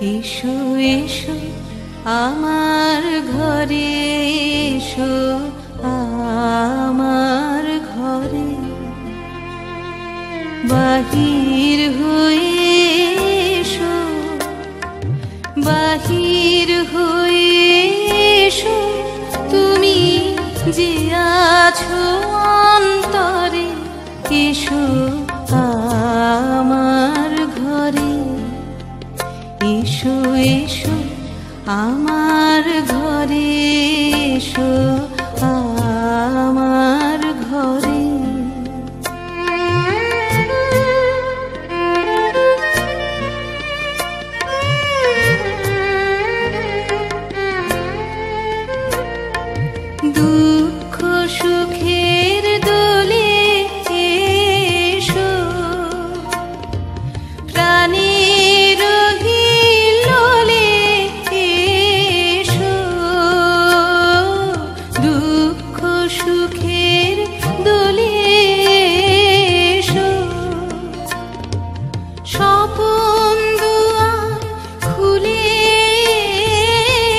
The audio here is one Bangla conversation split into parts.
এসো এসো আমার ঘরে, এসো আমার ঘরে। বাহির হয়ে এসো, বাহির হয়ে এসো, তুমি যে আছো অন্তরে। এসো আমার ঘরে, এসো এসো আমার ঘরে, এসো আমার ঘরে। দুঃখ সুখের দোলে এসো, প্রাণের হিলোলে এসো। দুঃখ সুখের দোলে এসো, স্বপন দুয়ার খুলে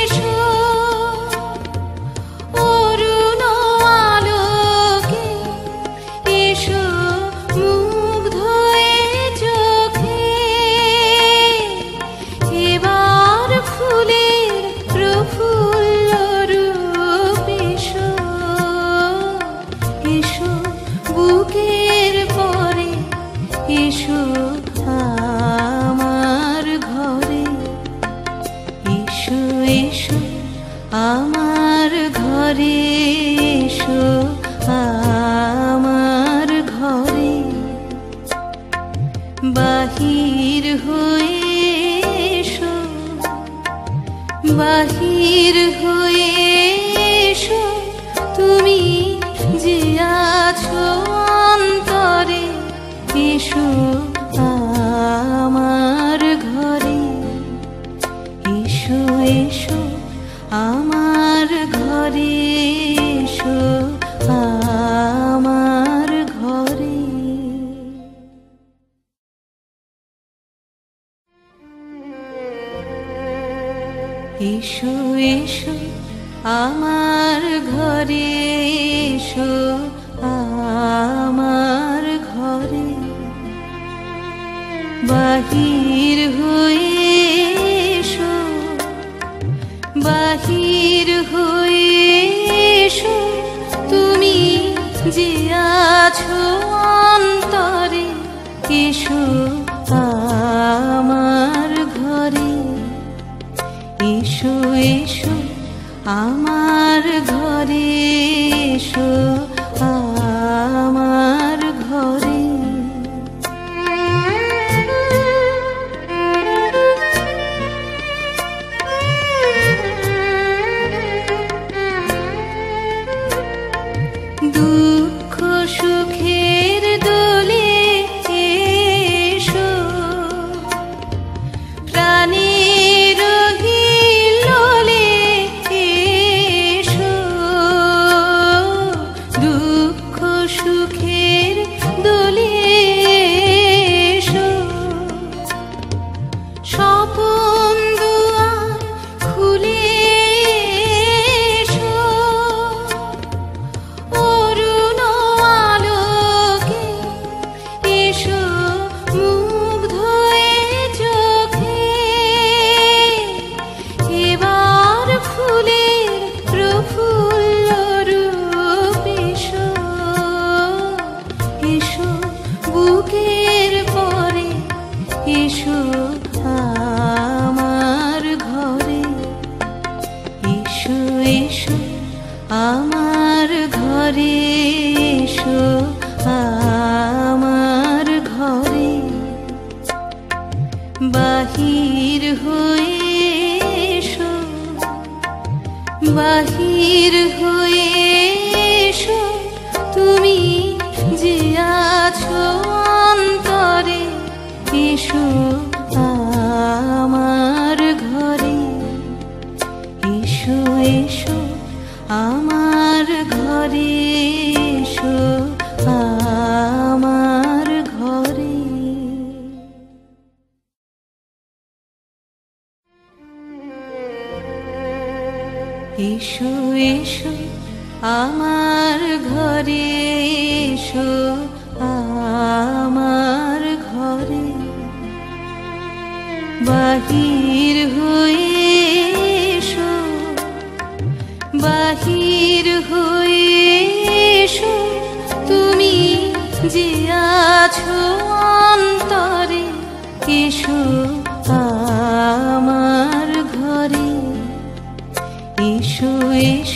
এসো। অরুণ আলোকে এসো, মুগ্ধ এ চোখে। এবার ফুলের প্রফুল্ল রূপ এসো, এসো বুকের পরে। এসো আমার ঘরে, এসো এসো আমার ঘরে, এসো আমার ঘরে। বাহির হয়ে এসো, বাহির হয়ে এসো, তুমি যে আছো অন্তরে। এসো আমার ঘরে, এসো এসো আমার ঘরে, এসো আমার ঘরে। এসো এসো আমার ঘরে, এসো আমার ঘরে। বাহির হয়ে এসো, বাহির হয়ে এসো, তুমি যে আছো অন্তরে। এসো আমার ঘরে, এসো এসো আমার ঘরে, এসো আমার ঘরে। দুঃখ সুখের দোলে এসো, প্রাণের হিলোলে এসো। দুঃখ সুখের দোলে এসো, স্বপন দুয়ার খুলে এসো। অরুণ আলোকে এসো, মুগ্ধ এ চোখে। এবার ফুলের প্রফুল্ল রূপ এসো, এসো বুকের পরে। এসো আমার ঘরে, এসো এসো আমার ঘরে, এসো আমার ঘরে। বাহির হয়ে এসো, বাহির হয়ে এসো, তুমি যে আছো অন্তরে। এসো আমার ঘরে, এসো এসো আমার ঘরে, এসো। এসো এসো আমার ঘরে, এসো আমার ঘরে। বাহির হয়ে এসো, বাহির হয়ে এসো, তুমি যে আছো অন্তরে, এসো আমার ঘরে। এসো এসো